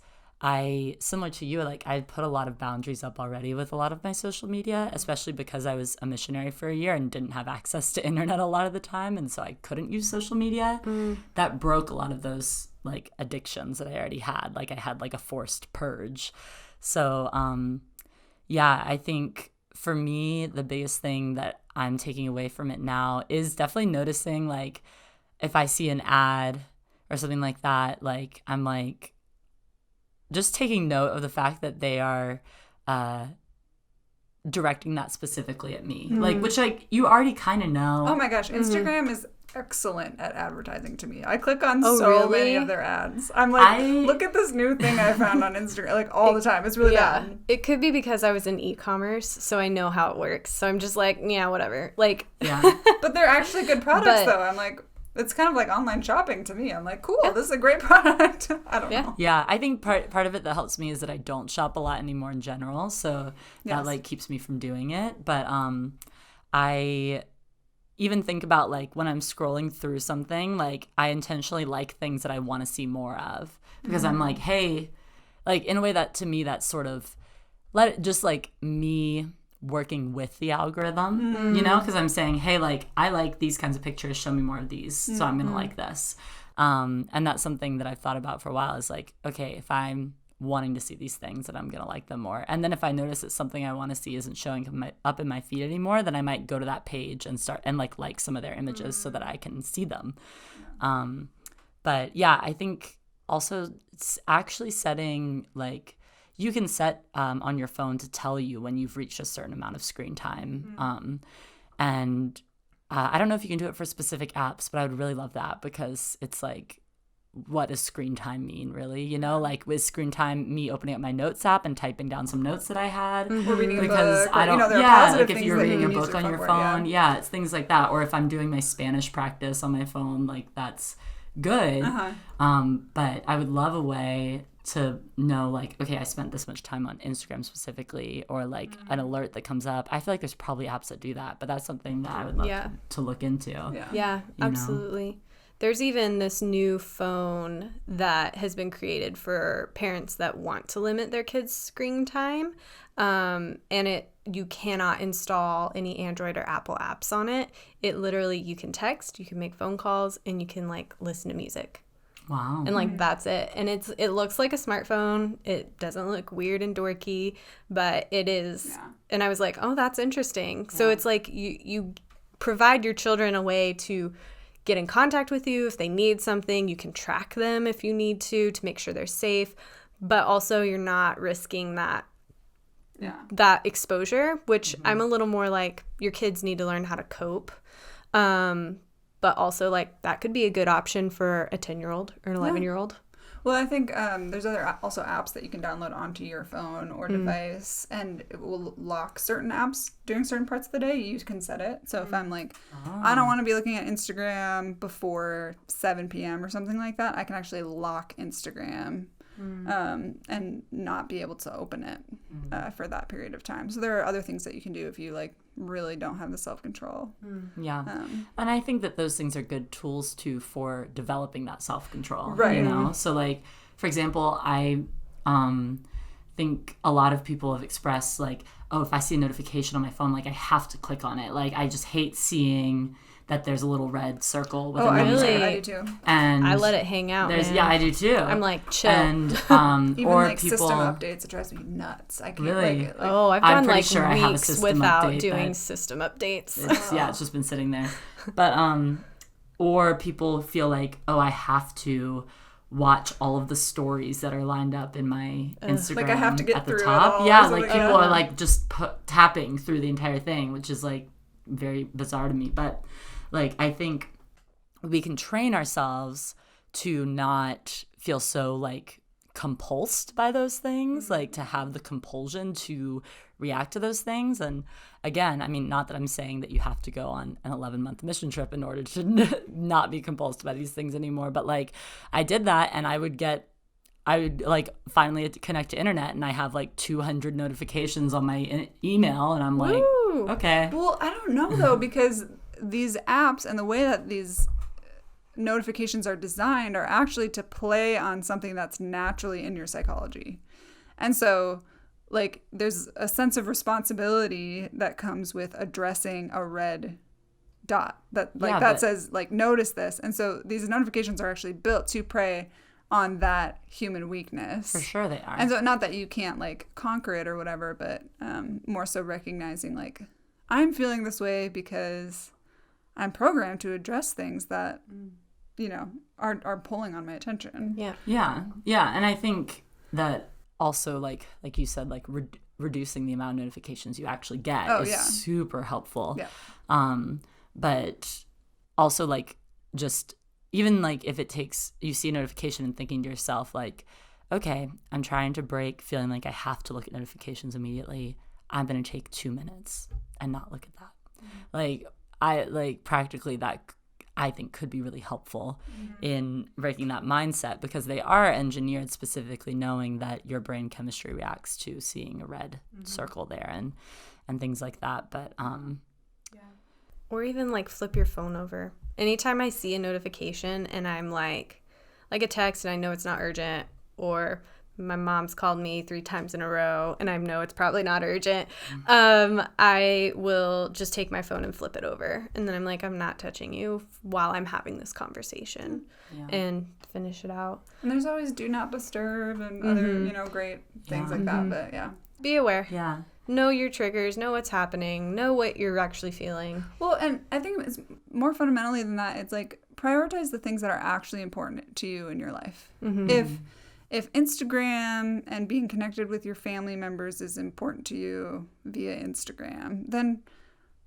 similar to you, like, I put a lot of boundaries up already with a lot of my social media, especially because I was a missionary for a year and didn't have access to internet a lot of the time, and so I couldn't use social media. That broke a lot of those, like, addictions that I already had. Like, I had, like, a forced purge. So, yeah, I think for me, the biggest thing that I'm taking away from it now is definitely noticing, like, if I see an ad or something like that, like, I'm like just taking note of the fact that they are directing that specifically at me. Like, which, like, you already kind of know. Oh my gosh, Instagram is excellent at advertising to me. I click on Oh, so really? many of their ads. I'm like, look at this new thing I found on Instagram, like all the time. It's really bad. It could be because I was in e-commerce, so I know how it works. So I'm just like, yeah, whatever. Like, Yeah. But they're actually good products, But- though. I'm like, it's kind of like online shopping to me. I'm like, cool, this is a great product. I don't know. Yeah, I think part of it that helps me is that I don't shop a lot anymore in general, so that like keeps me from doing it. But I even think about, like, when I'm scrolling through something, like, I intentionally like things that I want to see more of, because I'm like, hey, like, in a way that to me that's sort of just like me working with the algorithm, you know, because I'm saying, hey, like, I like these kinds of pictures, show me more of these, so I'm gonna like this. And that's something that I've thought about for a while, is like, okay, if I'm wanting to see these things, that I'm gonna like them more. And then if I notice that something I want to see isn't showing up in my feed anymore, then I might go to that page and start and like some of their images so that I can see them. But yeah, I think also it's actually setting, like, you can set on your phone to tell you when you've reached a certain amount of screen time. And I don't know if you can do it for specific apps, but I would really love that, because it's like, what does screen time mean, really? You know, like, with screen time, me opening up my notes app and typing down some notes that I had. Or reading a Because book. I don't, there are yeah, positive like if things you're that reading you a can use book on your for, phone, yeah, it's things like that. Or if I'm doing my Spanish practice on my phone, like, that's good. But I would love a way to know, like, okay, I spent this much time on Instagram specifically, or like an alert that comes up. I feel like there's probably apps that do that, but that's something that I would love to look into. yeah, absolutely. There's even this new phone that has been created for parents that want to limit their kids' screen time. And you cannot install any Android or Apple apps on it. It literally, you can text, you can make phone calls, and you can, like, listen to music. Wow. And, like, that's it. And it looks like a smartphone. It doesn't look weird and dorky, but it is. Yeah. And I was like, oh, that's interesting. So it's like you provide your children a way to get in contact with you if they need something. You can track them if you need to make sure they're safe. But also, you're not risking that exposure, which I'm a little more like, your kids need to learn how to cope. But also, like, that could be a good option for a 10-year-old or an 11-year-old. Well, I think there's also apps that you can download onto your phone or device, and it will lock certain apps during certain parts of the day. You can set it. So if I'm like, I don't want to be looking at Instagram before 7 p.m. or something like that, I can actually lock Instagram and not be able to open it for that period of time. So there are other things that you can do if you, like, really don't have the self-control. Yeah. And I think that those things are good tools too for developing that self-control. Right. You know? So, like, for example, I think a lot of people have expressed, like, oh, if I see a notification on my phone, like, I have to click on it. Like, I just hate seeing that there's a little red circle with a really? I do too. And I let it hang out, man. Yeah, I do too. I'm like, chill. And Even or like people, system updates, it drives me nuts. I can't Really? like it. I've I'm gone pretty like sure I have a weeks system without update doing that- system updates. it's just been sitting there. But or people feel like, oh, I have to watch all of the stories that are lined up in my Instagram Like I have to get at the through it top. all or Yeah, something like like people that. are like just tapping through the entire thing, which is like very bizarre to me. But like, I think we can train ourselves to not feel so like compulsed by those things, like to have the compulsion to react to those things. And again, I mean, not that I'm saying that you have to go on an 11-month mission trip in order to not be compulsed by these things anymore. But like, I did that, and I would like finally connect to internet, and I have like 200 notifications on my email, and I'm like, Woo. okay. Well, I don't know though, because these apps and the way that these notifications are designed are actually to play on something that's naturally in your psychology. And so, like, there's a sense of responsibility that comes with addressing a red dot that, like, that says, like, notice this. And so these notifications are actually built to prey on that human weakness. For sure they are. And so not that you can't like conquer it or whatever, but more so recognizing like, I'm feeling this way because I'm programmed to address things that, you know, are pulling on my attention. Yeah. Yeah. Yeah. And I think that also, like you said, like reducing the amount of notifications you actually get is super helpful. Yeah. But also, like, just even like if it takes, you see a notification and thinking to yourself, like, okay, I'm trying to break feeling like I have to look at notifications immediately. I'm going to take 2 minutes and not look at that. Practically that I think could be really helpful in breaking that mindset, because they are engineered specifically knowing that your brain chemistry reacts to seeing a red circle there and things like that. But Or even like flip your phone over. Anytime I see a notification and I'm like a text and I know it's not urgent, or my mom's called me 3 times in a row and I know it's probably not urgent, I will just take my phone and flip it over. And then I'm like, I'm not touching you while I'm having this conversation, and finish it out. And there's always do not disturb and other, you know, great things like that. But yeah. Be aware. yeah. Know your triggers. Know what's happening. Know what you're actually feeling. Well, and I think it's more fundamentally than that. It's like prioritize the things that are actually important to you in your life. If Instagram and being connected with your family members is important to you via Instagram, then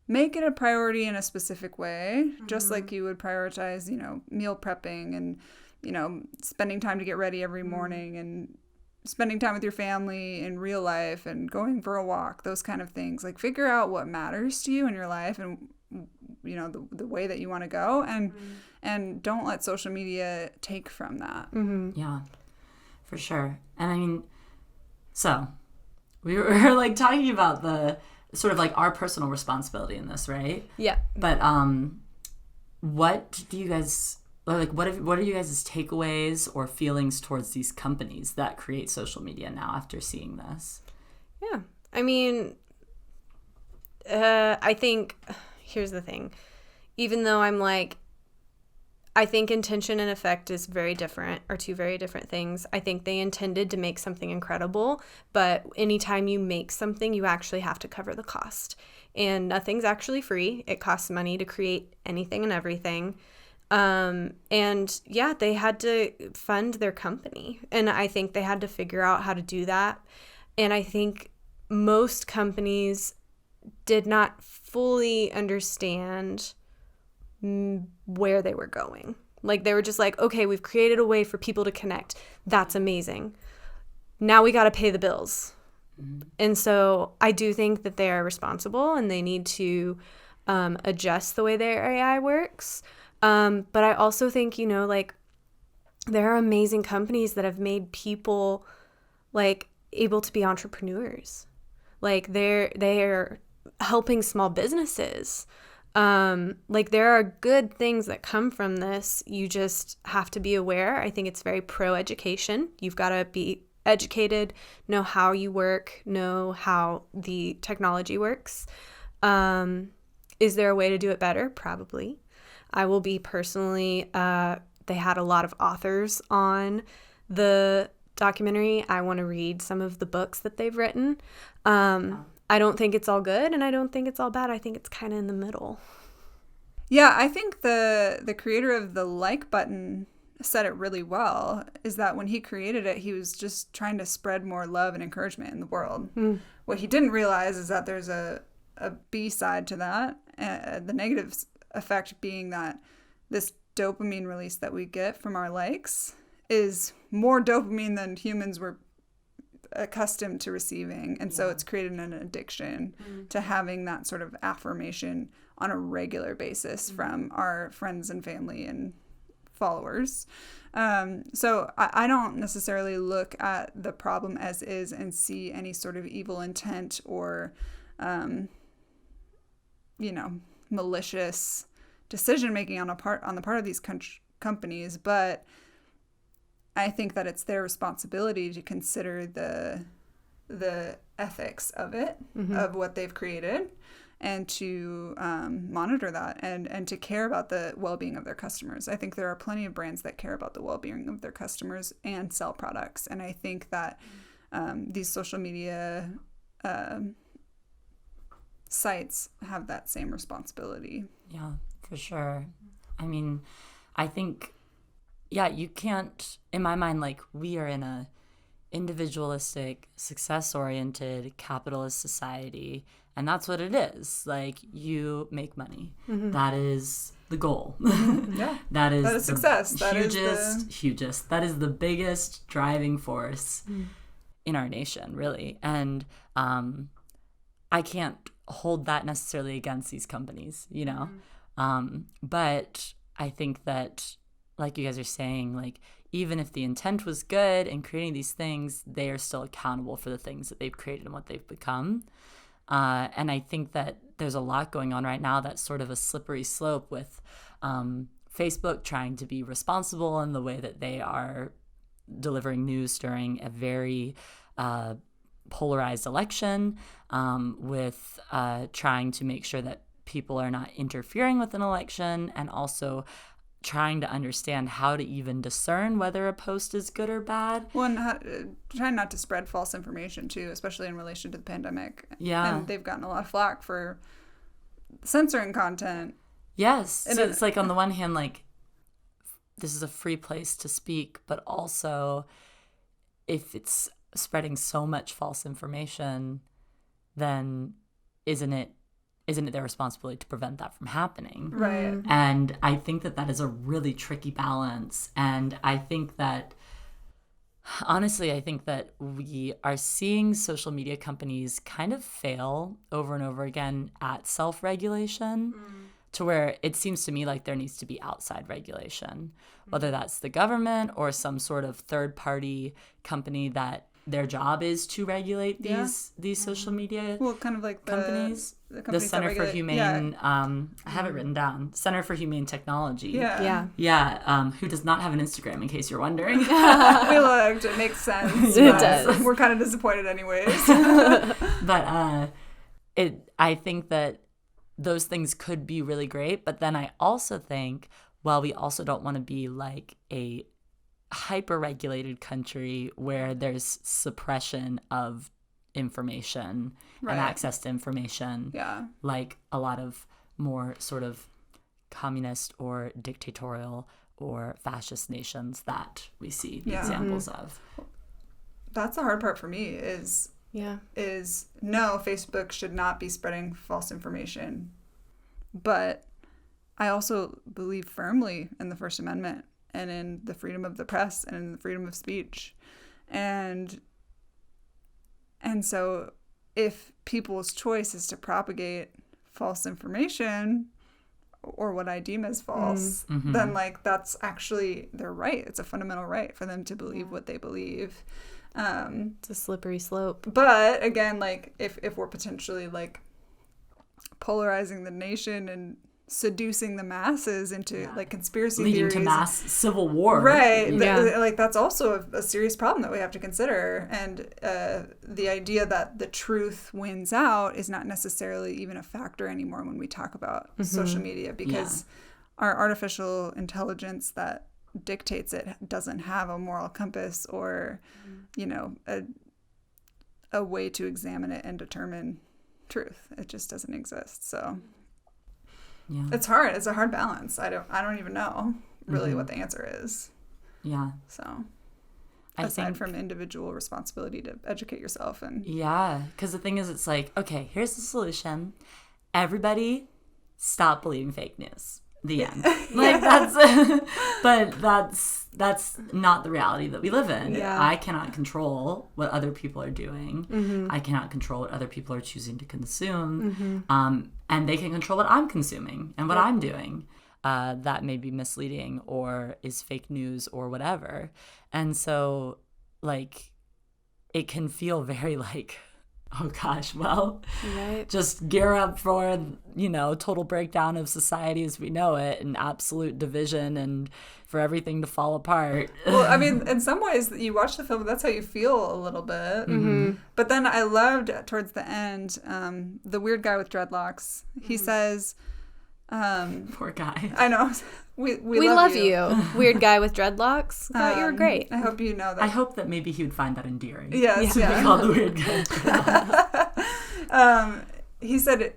make it a priority in a specific way, just like you would prioritize, you know, meal prepping and, you know, spending time to get ready every morning and spending time with your family in real life and going for a walk, those kind of things. Like, figure out what matters to you in your life and, you know, the way that you want to go, and don't let social media take from that. Yeah, for sure. And I mean, so we were like talking about the sort of like our personal responsibility in this, right? Yeah. But what do you guys like? What are you guys' takeaways or feelings towards these companies that create social media now after seeing this? Yeah. I mean, I think, here's the thing. Even though I'm like, I think intention and effect is very different, are two very different things. I think they intended to make something incredible, but anytime you make something, you actually have to cover the cost. And nothing's actually free. It costs money to create anything and everything. And yeah, they had to fund their company. And I think they had to figure out how to do that. And I think most companies did not fully understand where they were going. Like, they were just like, okay, we've created a way for people to connect. That's amazing. Now we got to pay the bills. And so I do think that they are responsible and they need to adjust the way their AI works. But I also think, you know, like, there are amazing companies that have made people like able to be entrepreneurs. Like, they're helping small businesses. Like, there are good things that come from this. You just have to be aware. I think it's very pro education. You've got to be educated, know how you work, know how the technology works. Is there a way to do it better? Probably. I will be personally, they had a lot of authors on the documentary. I want to read some of the books that they've written. I don't think it's all good and I don't think it's all bad. I think it's kind of in the middle. Yeah, I think the creator of the like button said it really well, is that when he created it, he was just trying to spread more love and encouragement in the world. What he didn't realize is that there's a B side to that, the negative effect being that this dopamine release that we get from our likes is more dopamine than humans were accustomed to receiving. And so it's created an addiction to having that sort of affirmation on a regular basis from our friends and family and followers. So I don't necessarily look at the problem as is and see any sort of evil intent or, you know, malicious decision making on the part of these companies, but I think that it's their responsibility to consider the ethics of it, of what they've created, and to monitor that and to care about the well-being of their customers. I think there are plenty of brands that care about the well-being of their customers and sell products. And I think that these social media sites have that same responsibility. Yeah, for sure. I mean, I think, yeah, you can't, in my mind, like, we are in a individualistic, success-oriented, capitalist society, and that's what it is. Like, you make money. That is the goal. Yeah. That is success. That is hugest. That is the biggest driving force in our nation, really. And I can't hold that necessarily against these companies, you know? But I think that, like you guys are saying, like, even if the intent was good in creating these things, they are still accountable for the things that they've created and what they've become. And I think that there's a lot going on right now that's sort of a slippery slope with Facebook trying to be responsible in the way that they are delivering news during a very polarized election, with trying to make sure that people are not interfering with an election, and also trying to understand how to even discern whether a post is good or bad. Well, and trying not to spread false information too, especially in relation to the pandemic. Yeah. And they've gotten a lot of flack for censoring content. Yes. And So it's like, on the one hand, like, this is a free place to speak, but also if it's spreading so much false information, then isn't it their responsibility to prevent that from happening? Right. And I think that is a really tricky balance. And I think that, honestly, I think that we are seeing social media companies kind of fail over and over again at self-regulation, to where it seems to me like there needs to be outside regulation, whether that's the government or some sort of third-party company that their job is to regulate these social media Well, kind of like companies. The Center for Humane, I have it written down, Center for Humane Technology. Yeah. Who does not have an Instagram, in case you're wondering. We looked. It makes sense. It does. We're kind of disappointed anyways. But I think that those things could be really great. But then I also think, well, we also don't want to be like a hyper-regulated country where there's suppression of information and access to information, like a lot of more sort of communist or dictatorial or fascist nations that we see examples of. That's the hard part for me is no, Facebook should not be spreading false information. But I also believe firmly in the First Amendment and in the freedom of the press and in the freedom of speech. And so if people's choice is to propagate false information or what I deem as false, then like that's actually their right. It's a fundamental right for them to believe what they believe. It's a slippery slope. But again, like if we're potentially like polarizing the nation and seducing the masses into like conspiracy leading theories, to mass civil war, right? Like that's also a serious problem that we have to consider. And the idea that the truth wins out is not necessarily even a factor anymore when we talk about social media, because our artificial intelligence that dictates it doesn't have a moral compass or you know a way to examine it and determine truth. It just doesn't exist. So it's hard. It's a hard balance. I don't even know really what the answer is. So aside from individual responsibility to educate yourself and because the thing is, it's like, okay, here's the solution. Everybody stop believing fake news. The end. Like but that's not the reality that we live in. I cannot control what other people are doing. I cannot control what other people are choosing to consume. And they can control what I'm consuming and what I'm doing. That may be misleading or is fake news or whatever. And so, like, it can feel very like Oh gosh, well, Right. just gear up for, total breakdown of society as we know it and absolute division and for everything to fall apart. Well, I mean, in some ways, you watch the film, that's how you feel a little bit. But then I loved towards the end, the weird guy with dreadlocks. He says, Poor guy. I know, we love you. Weird guy with dreadlocks. Thought you were great. I hope you know that. I hope that maybe he would find that endearing. Yes, To be called the weird guy. He said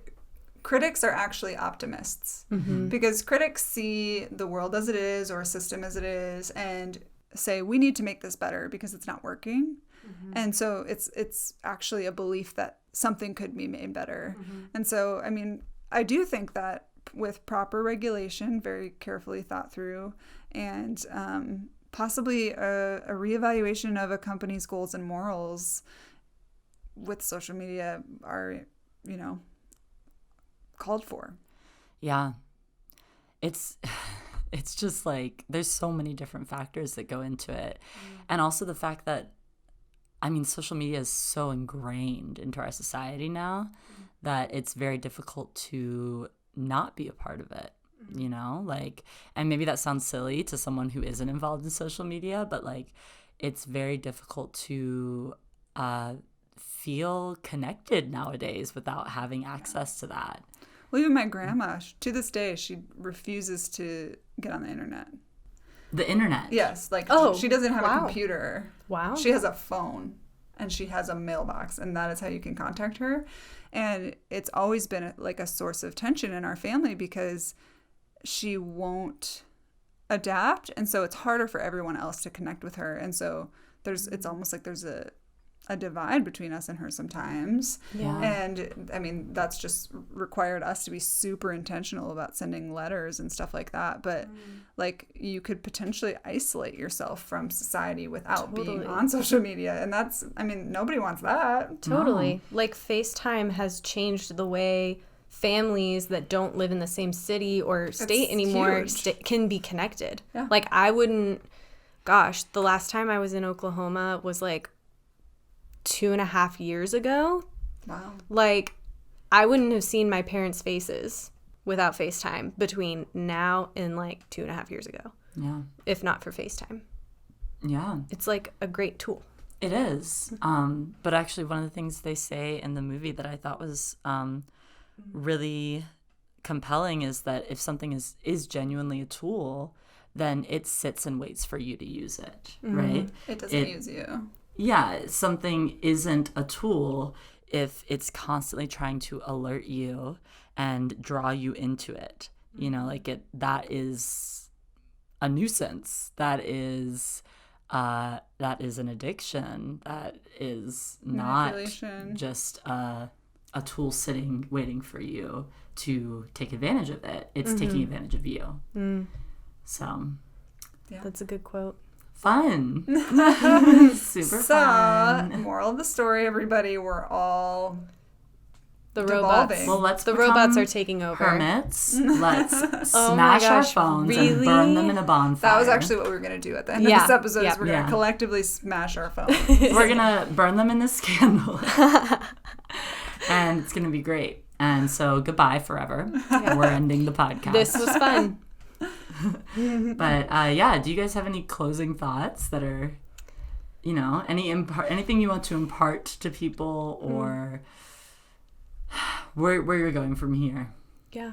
critics are actually optimists because critics see the world as it is or a system as it is and say we need to make this better because it's not working. And so it's actually a belief that something could be made better. And so, I mean, I do think that with proper regulation, very carefully thought through, and possibly a reevaluation of a company's goals and morals with social media are, called for. Yeah. It's just like there's so many different factors that go into it. And also the fact that, I mean, social media is so ingrained into our society now that it's very difficult to not be a part of it, and maybe that sounds silly to someone who isn't involved in social media, but like it's very difficult to feel connected nowadays without having access to that. Well, even my grandma, to this day, she refuses to get on the internet. The internet? Yes, like she doesn't have a computer. Wow. She has a phone and she has a mailbox, and that is how you can contact her. And it's always been like a source of tension in our family because she won't adapt, and so it's harder for everyone else to connect with her. And so it's almost like there's a divide between us and her sometimes. Yeah. And I mean, that's just required us to be super intentional about sending letters and stuff like that. But like you could potentially isolate yourself from society without being on social media. And that's, I mean, nobody wants that. Totally. No. Like FaceTime has changed the way families that don't live in the same city or state anymore can be connected. Yeah. Like the last time I was in Oklahoma was like 2.5 years ago. Wow. Like I wouldn't have seen my parents' faces without FaceTime between now and like 2.5 years ago. Yeah. If not for FaceTime. Yeah. It's like a great tool. It is. But actually one of the things they say in the movie that I thought was really compelling is that if something is genuinely a tool, then it sits and waits for you to use it, right? It doesn't use you. Yeah, something isn't a tool if it's constantly trying to alert you and draw you into it. That is a nuisance. That is an addiction. That is not just a tool sitting waiting for you to take advantage of it. It's taking advantage of you. So, yeah. That's a good quote. Fun. Super fun. Moral of the story, everybody, we're all the devolving. robots. Well, the robots are taking over. Hermits. Let's smash our phones and burn them in a bonfire. That was actually what we were going to do at the end of this episode. Is we're going to collectively smash our phones. We're going to burn them in this candle. And it's going to be great. And so goodbye forever. Yeah. We're ending the podcast. This was fun. But do you guys have any closing thoughts that are, anything you want to impart to people, or where you're going from here? Yeah,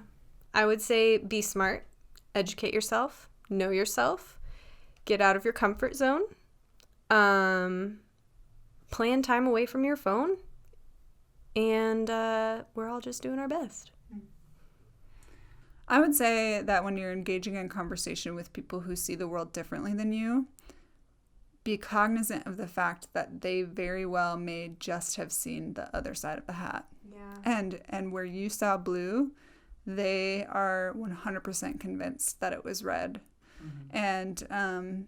I would say be smart, educate yourself, know yourself, get out of your comfort zone, plan time away from your phone, and we're all just doing our best. I would say that when you're engaging in conversation with people who see the world differently than you, be cognizant of the fact that they very well may just have seen the other side of the hat. Yeah. And where you saw blue, they are 100% convinced that it was red. Mm-hmm. And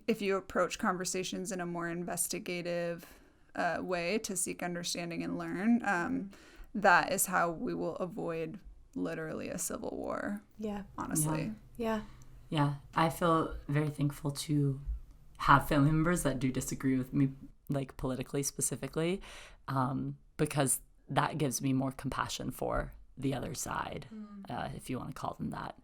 if you approach conversations in a more investigative way to seek understanding and learn, that is how we will avoid literally a civil war. Yeah. Honestly. Yeah. Yeah. I feel very thankful to have family members that do disagree with me, like politically specifically, because that gives me more compassion for the other side, if you want to call them that.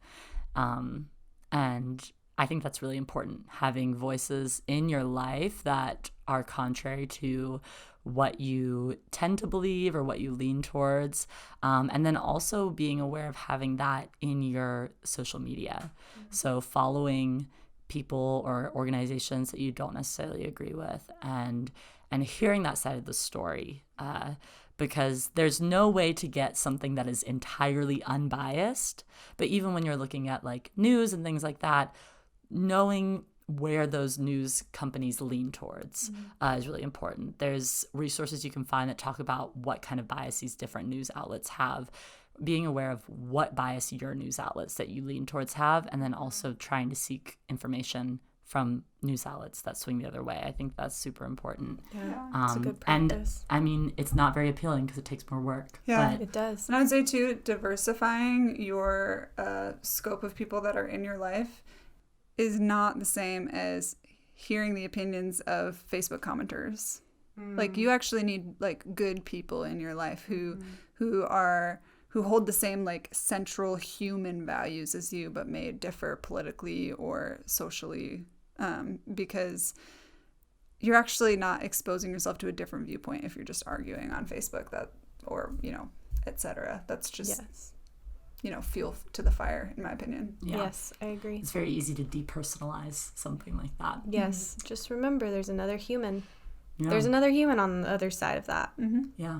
And I think that's really important, having voices in your life that are contrary to what you tend to believe or what you lean towards. And then also being aware of having that in your social media. So following people or organizations that you don't necessarily agree with, and hearing that side of the story, because there's no way to get something that is entirely unbiased. But even when you're looking at like news and things like that, knowing where those news companies lean towards is really important. There's resources you can find that talk about what kind of bias these different news outlets have, being aware of what bias your news outlets that you lean towards have, and then also trying to seek information from news outlets that swing the other way. I think that's super important. Yeah, it's a good practice. And I mean, it's not very appealing because it takes more work. Yeah, but It does. And I would say too, diversifying your scope of people that are in your life is not the same as hearing the opinions of Facebook commenters. Like, you actually need like good people in your life who hold the same like central human values as you, but may differ politically or socially, because you're actually not exposing yourself to a different viewpoint if you're just arguing on Facebook, that, or etc. That's just Yes. Fuel to the fire, in my opinion. yeah. Yes, I agree. It's very easy to depersonalize something like that. Yes, just remember there's another human. Yeah. There's another human on the other side of that. Yeah.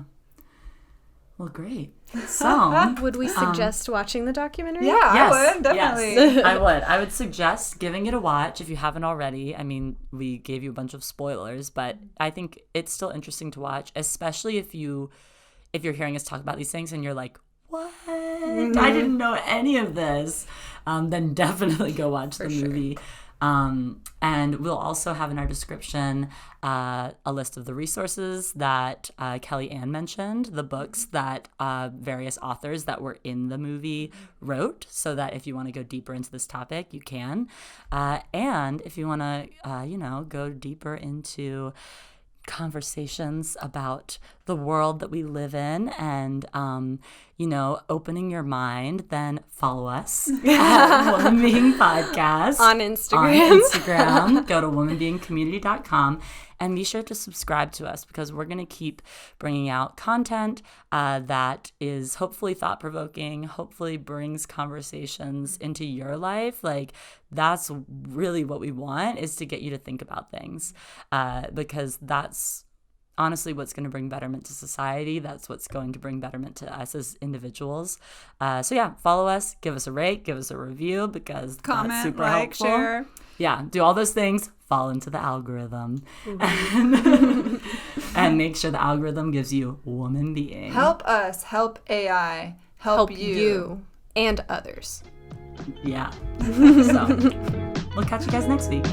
Well, great. So, Would we suggest watching the documentary? Yeah, yes, I would definitely. yes, I would. I would suggest giving it a watch if you haven't already. I mean, we gave you a bunch of spoilers, but I think it's still interesting to watch, especially if you're hearing us talk about these things and you're like, what? I didn't know any of this. Then definitely go watch the movie. And we'll also have in our description a list of the resources that Kelly Ann mentioned, the books that various authors that were in the movie wrote, so that if you want to go deeper into this topic, you can. And if you want to, go deeper into conversations about the world that we live in and, opening your mind, then follow us at Woman Being Podcast On Instagram. Go to womanbeingcommunity.com and be sure to subscribe to us, because we're going to keep bringing out content that is hopefully thought-provoking, hopefully brings conversations into your life. Like, that's really what we want, is to get you to think about things, because that's honestly what's going to bring betterment to society. That's what's going to bring betterment to us as individuals. So yeah, follow us, give us a rate, give us a review, because Comment, that's super like, helpful. share. Yeah, do all those things, fall into the algorithm, and make sure the algorithm gives you woman being. Help us, help AI, help you. And others. Yeah. So we'll catch you guys next week.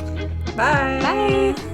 Bye. Bye.